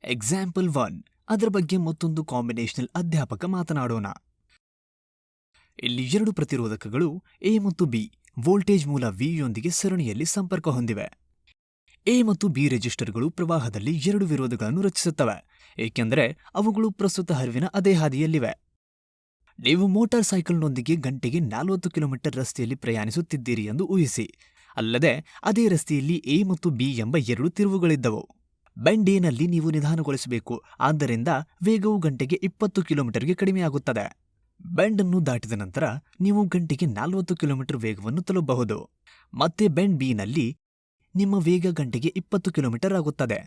Example 1 ಅದರ ಬಗ್ಗೆ ಮತ್ತೊಂದು ಕಾಂಬಿನೇಷನಲ್ ಅಧ್ಯಾಪಕ ಮಾತನಾಡೋಣ. ಇಲ್ಲಿ ಎರಡು ಪ್ರತಿರೋಧಕಗಳು ಎ ಮತ್ತು ಬಿ ವೋಲ್ಟೇಜ್ ಮೂಲ ವಿ ಯೊಂದಿಗೆ ಸರಣಿಯಲ್ಲಿ ಸಂಪರ್ಕ ಹೊಂದಿವೆ. ಎ ಮತ್ತು ಬಿ ರೆಜಿಸ್ಟರ್ಗಳು ಪ್ರವಾಹದಲ್ಲಿ ಎರಡು ವಿರೋಧಗಳನ್ನು ರಚಿಸುತ್ತವೆ, ಏಕೆಂದರೆ ಅವುಗಳು ಪ್ರಸ್ತುತ ಹರಿವಿನ ಅದೇ ಹಾದಿಯಲ್ಲಿವೆ. ನೀವು ಮೋಟಾರ್ ಸೈಕಲ್ನೊಂದಿಗೆ ಗಂಟೆಗೆ 40 ಕಿಲೋಮೀಟರ್ ರಸ್ತೆಯಲ್ಲಿ ಪ್ರಯಾಣಿಸುತ್ತಿದ್ದೀರಿ ಎಂದು ಊಹಿಸಿ. ಅಲ್ಲದೆ ಅದೇ ರಸ್ತೆಯಲ್ಲಿ ಎ ಮತ್ತು ಬಿ ಎಂಬ ಎರಡು ತಿರುವುಗಳಿದ್ದವು. ಬೆಂಡ್ ಎನಲ್ಲಿ ನೀವು ನಿಧಾನಗೊಳಿಸಬೇಕು, ಆದ್ದರಿಂದ ವೇಗವು ಗಂಟೆಗೆ 20 ಕಿಲೋಮೀಟರ್ಗೆ ಕಡಿಮೆಯಾಗುತ್ತದೆ. ಬೆಂಡ್ ಅನ್ನು ದಾಟಿದ ನಂತರ ನೀವು ಗಂಟೆಗೆ 40 ಕಿಲೋಮೀಟರ್ ವೇಗವನ್ನು ತಲುಪಬಹುದು. ಮತ್ತೆ ಬೆಂಡ್ ಬಿನಲ್ಲಿ ನಿಮ್ಮ ವೇಗ ಗಂಟೆಗೆ 20 ಕಿಲೋಮೀಟರ್ ಆಗುತ್ತದೆ.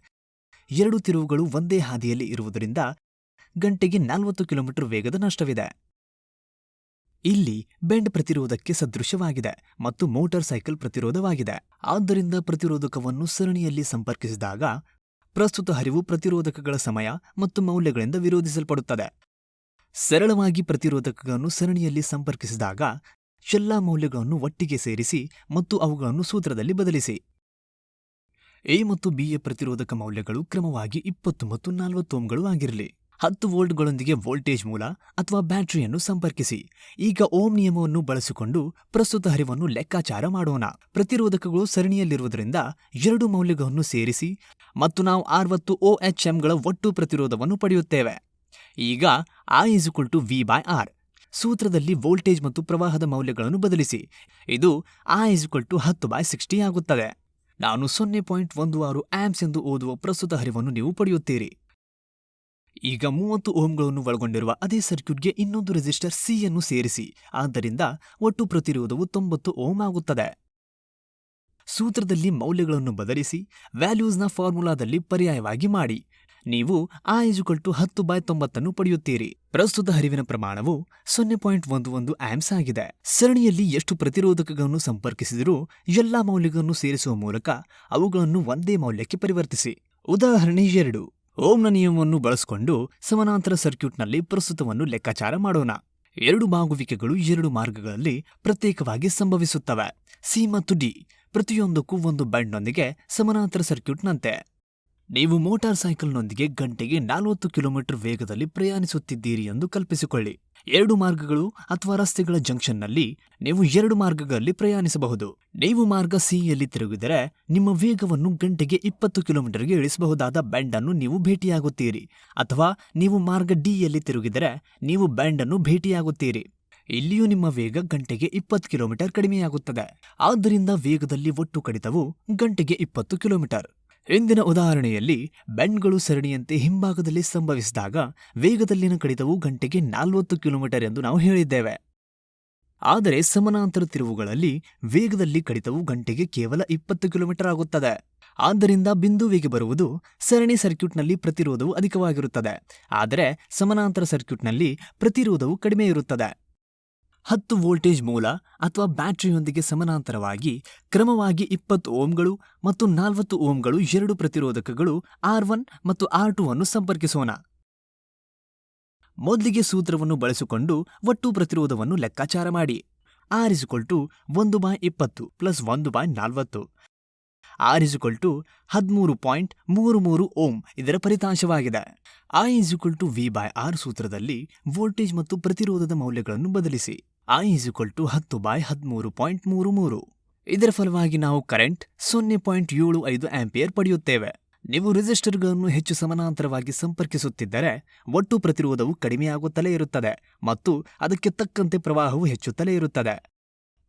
ಎರಡು ತಿರುವುಗಳು ಒಂದೇ ಹಾದಿಯಲ್ಲಿ ಇರುವುದರಿಂದ ಗಂಟೆಗೆ 40 ಕಿಲೋಮೀಟರ್ ವೇಗದ ನಷ್ಟವಿದೆ. ಇಲ್ಲಿ ಬೆಂಡ್ ಪ್ರತಿರೋಧಕ್ಕೆ ಸದೃಶವಾಗಿದೆ ಮತ್ತು ಮೋಟಾರ್ ಸೈಕಲ್ ಪ್ರತಿರೋಧವಾಗಿದೆ. ಆದ್ದರಿಂದ ಪ್ರತಿರೋಧಕವನ್ನು ಸರಣಿಯಲ್ಲಿ ಸಂಪರ್ಕಿಸಿದಾಗ ಪ್ರಸ್ತುತ ಹರಿವು ಪ್ರತಿರೋಧಕಗಳ ಸಮಯ ಮತ್ತು ಮೌಲ್ಯಗಳಿಂದ ವಿರೋಧಿಸಲ್ಪಡುತ್ತದೆ. ಸರಳವಾಗಿ ಪ್ರತಿರೋಧಕಗಳನ್ನು ಸರಣಿಯಲ್ಲಿ ಸಂಪರ್ಕಿಸಿದಾಗ ಎಲ್ಲಾ ಮೌಲ್ಯಗಳನ್ನು ಒಟ್ಟಿಗೆ ಸೇರಿಸಿ ಮತ್ತು ಅವುಗಳನ್ನು ಸೂತ್ರದಲ್ಲಿ ಬದಲಿಸಿ. ಎ ಮತ್ತು ಬಿಯ ಪ್ರತಿರೋಧಕ ಮೌಲ್ಯಗಳು ಕ್ರಮವಾಗಿ 20 ಮತ್ತು 40 ಓಮ್ಗಳು ಆಗಿರಲಿ. 10 ವೋಲ್ಟ್ಗಳೊಂದಿಗೆ ವೋಲ್ಟೇಜ್ ಮೂಲ ಅಥವಾ ಬ್ಯಾಟರಿಯನ್ನು ಸಂಪರ್ಕಿಸಿ. ಈಗ ಓಮ್ ನಿಯಮವನ್ನು ಬಳಸಿಕೊಂಡು ಪ್ರಸ್ತುತ ಹರಿವನ್ನು ಲೆಕ್ಕಾಚಾರ ಮಾಡೋಣ. ಪ್ರತಿರೋಧಕಗಳು ಸರಣಿಯಲ್ಲಿರುವುದರಿಂದ ಎರಡು ಮೌಲ್ಯಗಳನ್ನು ಸೇರಿಸಿ ಮತ್ತು ನಾವು 60 OHMಗಳ ಒಟ್ಟು ಪ್ರತಿರೋಧವನ್ನು ಪಡೆಯುತ್ತೇವೆ. ಈಗ I = V/R. ಸೂತ್ರದಲ್ಲಿ ವೋಲ್ಟೇಜ್ ಮತ್ತು ಪ್ರವಾಹದ ಮೌಲ್ಯಗಳನ್ನು ಬದಲಿಸಿ. ಇದು I = 10/60 ಆಗುತ್ತದೆ. ನಾನು 0.16 ಆಂಪ್ಸ್ ಎಂದು ಓದುವ ಪ್ರಸ್ತುತ ಹರಿವನ್ನು ನೀವು ಪಡೆಯುತ್ತೀರಿ. ಈಗ 30 ಓಮ್ಗಳನ್ನು ಒಳಗೊಂಡಿರುವ ಅದೇ ಸರ್ಕ್ಯೂಟ್ಗೆ ಇನ್ನೊಂದು ರೆಸಿಸ್ಟರ್ ಸಿ ಅನ್ನು ಸೇರಿಸಿ. ಆದ್ದರಿಂದ ಒಟ್ಟು ಪ್ರತಿರೋಧವು 90 ಓಮ್ ಆಗುತ್ತದೆ. ಸೂತ್ರದಲ್ಲಿ ಮೌಲ್ಯಗಳನ್ನು ಬದಲಿಸಿ ವ್ಯಾಲ್ಯೂಸ್ನ ಫಾರ್ಮುಲಾದಲ್ಲಿ ಪರ್ಯಾಯವಾಗಿ ಮಾಡಿ. ನೀವು I = 10/90 ಅನ್ನು ಪಡೆಯುತ್ತೀರಿ. ಪ್ರಸ್ತುತ ಹರಿವಿನ ಪ್ರಮಾಣವು 0.11 ಆಂಪ್ಸ್ ಆಗಿದೆ. ಸರಣಿಯಲ್ಲಿ ಎಷ್ಟು ಪ್ರತಿರೋಧಕಗಳನ್ನು ಸಂಪರ್ಕಿಸಿದರೂ ಎಲ್ಲಾ ಮೌಲ್ಯಗಳನ್ನು ಸೇರಿಸುವ ಮೂಲಕ ಅವುಗಳನ್ನು ಒಂದೇ ಮೌಲ್ಯಕ್ಕೆ ಪರಿವರ್ತಿಸಿ. ಉದಾಹರಣೆ 2. ಓಮ್ನ ನಿಯಮವನ್ನು ಬಳಸಿಕೊಂಡು ಸಮಾನಾಂತರ ಸರ್ಕ್ಯೂಟ್ನಲ್ಲಿ ಪ್ರಸ್ತುತವನ್ನು ಲೆಕ್ಕಾಚಾರ ಮಾಡೋಣ. ಎರಡು ಬಾಗುವಿಕೆಗಳು ಎರಡು ಮಾರ್ಗಗಳಲ್ಲಿ ಪ್ರತ್ಯೇಕವಾಗಿ ಸಂಭವಿಸುತ್ತವೆ. ಸಿ ಮತ್ತು ಡಿ ಪ್ರತಿಯೊಂದಕ್ಕೂ ಒಂದು ಬೆಂಡ್ನೊಂದಿಗೆ ಸಮಾನಾಂತರ ಸರ್ಕ್ಯೂಟ್ನಂತೆ. ನೀವು ಮೋಟಾರ್ ಸೈಕಲ್ನೊಂದಿಗೆ ಗಂಟೆಗೆ 40 ಕಿಲೋಮೀಟರ್ ವೇಗದಲ್ಲಿ ಪ್ರಯಾಣಿಸುತ್ತಿದ್ದೀರಿ ಎಂದು ಕಲ್ಪಿಸಿಕೊಳ್ಳಿ. ಎರಡು ಮಾರ್ಗಗಳು ಅಥವಾ ರಸ್ತೆಗಳ ಜಂಕ್ಷನ್ನಲ್ಲಿ ನೀವು ಎರಡು ಮಾರ್ಗಗಳಲ್ಲಿ ಪ್ರಯಾಣಿಸಬಹುದು. ನೀವು ಮಾರ್ಗ ಸಿಯಲ್ಲಿ ತಿರುಗಿದರೆ ನಿಮ್ಮ ವೇಗವನ್ನು ಗಂಟೆಗೆ 20 ಕಿಲೋಮೀಟರ್ಗೆ ಇಳಿಸಬಹುದಾದ ಬೆಂಡ್ ಅನ್ನು ನೀವು ಭೇಟಿಯಾಗುತ್ತೀರಿ, ಅಥವಾ ನೀವು ಮಾರ್ಗ ಡಿಯಲ್ಲಿ ತಿರುಗಿದರೆ ನೀವು ಬೆಂಡ್ ಅನ್ನು ಭೇಟಿಯಾಗುತ್ತೀರಿ. ಇಲ್ಲಿಯೂ ನಿಮ್ಮ ವೇಗ ಗಂಟೆಗೆ 20 ಕಿಲೋಮೀಟರ್ ಕಡಿಮೆಯಾಗುತ್ತದೆ. ಆದ್ದರಿಂದ ವೇಗದಲ್ಲಿ ಒಟ್ಟು ಕಡಿತವು ಗಂಟೆಗೆ 20 ಕಿಲೋಮೀಟರ್. ಹಿಂದಿನ ಉದಾಹರಣೆಯಲ್ಲಿ ಬೆಂಡ್ಗಳು ಸರಣಿಯಂತೆ ಹಿಂಭಾಗದಲ್ಲಿ ಸಂಭವಿಸಿದಾಗ ವೇಗದಲ್ಲಿನ ಕಡಿತವು ಗಂಟೆಗೆ 40 ಕಿಲೋಮೀಟರ್ ಎಂದು ನಾವು ಹೇಳಿದ್ದೇವೆ. ಆದರೆ ಸಮಾನಾಂತರ ತಿರುವುಗಳಲ್ಲಿ ವೇಗದಲ್ಲಿ ಕಡಿತವು ಗಂಟೆಗೆ ಕೇವಲ 20 ಕಿಲೋಮೀಟರ್ ಆಗುತ್ತದೆ. ಆದ್ದರಿಂದ ಬಿಂದುವಿಗೆ ಬರುವುದು ಸರಣಿ ಸರ್ಕ್ಯೂಟ್ನಲ್ಲಿ ಪ್ರತಿರೋಧವು ಅಧಿಕವಾಗಿರುತ್ತದೆ, ಆದರೆ ಸಮಾನಾಂತರ ಸರ್ಕ್ಯೂಟ್ನಲ್ಲಿ ಪ್ರತಿರೋಧವು ಕಡಿಮೆ ಇರುತ್ತದೆ. 10 ವೋಲ್ಟೇಜ್ ಮೂಲ ಅಥವಾ ಬ್ಯಾಟರಿಯೊಂದಿಗೆ ಸಮಾನಾಂತರವಾಗಿ ಕ್ರಮವಾಗಿ 20 ಓಮ್ಗಳು ಮತ್ತು 40 ಓಮ್ಗಳು ಎರಡು ಪ್ರತಿರೋಧಕಗಳು R1 ಮತ್ತು R2 ಅನ್ನು ಸಂಪರ್ಕಿಸೋಣ. ಮೊದಲಿಗೆ ಸೂತ್ರವನ್ನು ಬಳಸಿಕೊಂಡು ಒಟ್ಟು ಪ್ರತಿರೋಧವನ್ನು ಲೆಕ್ಕಾಚಾರ ಮಾಡಿ. R = 1/20 + 1/40. R = 13.33 ಓಮ್ ಇದರ ಫಲಿತಾಂಶವಾಗಿದೆ. I = V/R ಸೂತ್ರದಲ್ಲಿ ವೋಲ್ಟೇಜ್ ಮತ್ತು ಪ್ರತಿರೋಧದ ಮೌಲ್ಯಗಳನ್ನು ಬದಲಿಸಿ. I = 10/13.33. ಇದರ ಫಲವಾಗಿ ನಾವು ಕರೆಂಟ್ 0.75 ಆಂಪಿಯರ್ ಪಡೆಯುತ್ತೇವೆ. ನೀವು ರೆಸಿಸ್ಟರ್ಗಳನ್ನು ಹೆಚ್ಚು ಸಮಾನಾಂತರವಾಗಿ ಸಂಪರ್ಕಿಸುತ್ತಿದ್ದರೆ ಒಟ್ಟು ಪ್ರತಿರೋಧವು ಕಡಿಮೆಯಾಗುತ್ತಲೇ ಇರುತ್ತದೆ ಮತ್ತು ಅದಕ್ಕೆ ತಕ್ಕಂತೆ ಪ್ರವಾಹವು ಹೆಚ್ಚುತ್ತಲೇ ಇರುತ್ತದೆ.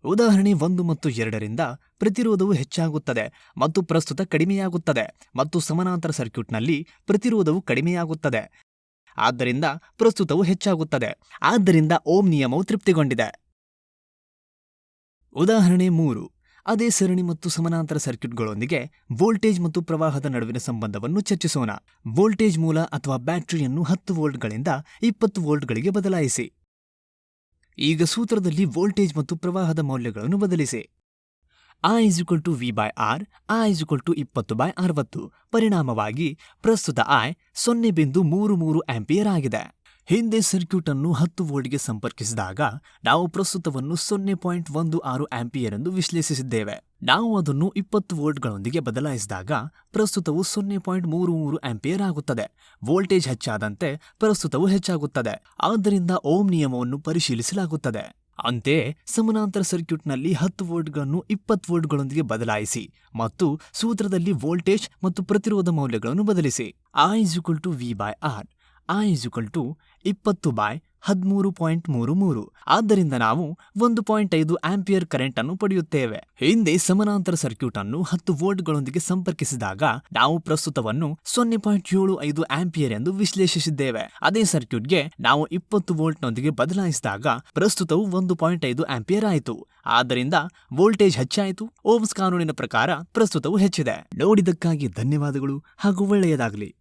ಉದಾಹರಣೆ 1 ಮತ್ತು 2ರಿಂದ ಪ್ರತಿರೋಧವು ಹೆಚ್ಚಾಗುತ್ತದೆ ಮತ್ತು ಪ್ರಸ್ತುತ ಕಡಿಮೆಯಾಗುತ್ತದೆ ಮತ್ತು ಸಮಾನಾಂತರ ಸರ್ಕ್ಯೂಟ್ನಲ್ಲಿ ಪ್ರತಿರೋಧವು ಕಡಿಮೆಯಾಗುತ್ತದೆ. ಆದ್ದರಿಂದ ಪ್ರಸ್ತುತವು ಹೆಚ್ಚಾಗುತ್ತದೆ. ಆದ್ದರಿಂದ ಓಮ್ ನಿಯಮವು ತೃಪ್ತಿಗೊಂಡಿದೆ. ಉದಾಹರಣೆ 3. ಅದೇ ಸರಣಿ ಮತ್ತು ಸಮಾನಾಂತರ ಸರ್ಕ್ಯೂಟ್ಗಳೊಂದಿಗೆ ವೋಲ್ಟೇಜ್ ಮತ್ತು ಪ್ರವಾಹದ ನಡುವಿನ ಸಂಬಂಧವನ್ನು ಚರ್ಚಿಸೋಣ. ವೋಲ್ಟೇಜ್ ಮೂಲ ಅಥವಾ ಬ್ಯಾಟರಿಯನ್ನು 10 ವೋಲ್ಟ್ಗಳಿಂದ 20 ವೋಲ್ಟ್ಗಳಿಗೆ ಬದಲಾಯಿಸಿ. ಈಗ ಸೂತ್ರದಲ್ಲಿ ವೋಲ್ಟೇಜ್ ಮತ್ತು ಪ್ರವಾಹದ ಮೌಲ್ಯಗಳನ್ನು ಬದಲಿಸಿ. I = V/R, I = 20/60. ಪರಿಣಾಮವಾಗಿ ಪ್ರಸ್ತುತ I 0.33 ಆಂಪಿಯರ್ ಆಗಿದೆ. ಹಿಂದೆ ಸರ್ಕ್ಯೂಟ್ ಅನ್ನು 10 ವೋಲ್ಟ್ಗೆ ಸಂಪರ್ಕಿಸಿದಾಗ ನಾವು ಪ್ರಸ್ತುತವನ್ನು 0.16 ಆಂಪಿಯರ್ ಎಂದು ವಿಶ್ಲೇಷಿಸಿದ್ದೇವೆ. ನಾವು ಅದನ್ನು 20 ವೋಲ್ಟ್ಗಳೊಂದಿಗೆ ಬದಲಾಯಿಸಿದಾಗ ಪ್ರಸ್ತುತವು 0.33 ಆಂಪಿಯರ್ ಆಗುತ್ತದೆ. ವೋಲ್ಟೇಜ್ ಹೆಚ್ಚಾದಂತೆ ಪ್ರಸ್ತುತವು ಹೆಚ್ಚಾಗುತ್ತದೆ. ಆದ್ದರಿಂದ ಓಮ್ ನಿಯಮವನ್ನು ಪರಿಶೀಲಿಸಲಾಗುತ್ತದೆ. ಅಂತೆಯೇ ಸಮಾನಾಂತರ ಸರ್ಕ್ಯೂಟ್ನಲ್ಲಿ 10 ವೋಲ್ಟ್ಗಳನ್ನು 20 ವೋಲ್ಟ್ಗಳೊಂದಿಗೆ ಬದಲಾಯಿಸಿ ಮತ್ತು ಸೂತ್ರದಲ್ಲಿ ವೋಲ್ಟೇಜ್ ಮತ್ತು ಪ್ರತಿರೋಧ ಮೌಲ್ಯಗಳನ್ನು ಬದಲಿಸಿ. I = V/R. I = 20/13.33. ಆದ್ದರಿಂದ ನಾವು 1.5 ಆಂಪಿಯರ್ ಕರೆಂಟ್ ಅನ್ನು ಪಡೆಯುತ್ತೇವೆ. ಹಿಂದೆ ಸಮಾನಾಂತರ ಸರ್ಕ್ಯೂಟ್ ಅನ್ನು 10 ವೋಲ್ಟ್ಗಳೊಂದಿಗೆ ಸಂಪರ್ಕಿಸಿದಾಗ ನಾವು ಪ್ರಸ್ತುತವನ್ನು 0.75 ಆಂಪಿಯರ್ ಎಂದು ವಿಶ್ಲೇಷಿಸಿದ್ದೇವೆ. ಅದೇ ಸರ್ಕ್ಯೂಟ್ಗೆ ನಾವು 20 ವೋಲ್ಟ್ನೊಂದಿಗೆ ಬದಲಾಯಿಸಿದಾಗ ಪ್ರಸ್ತುತವು 1.5 ಆಂಪಿಯರ್ ಆಯಿತು. ಆದ್ದರಿಂದ ವೋಲ್ಟೇಜ್ ಹೆಚ್ಚಾಯಿತು. ಓಮ್ಸ್ ಕಾನೂನಿನ ಪ್ರಕಾರ ಪ್ರಸ್ತುತವು ಹೆಚ್ಚಿದೆ. ನೋಡಿದ್ದಕ್ಕಾಗಿ ಧನ್ಯವಾದಗಳು ಹಾಗೂ ಒಳ್ಳೆಯದಾಗಲಿ.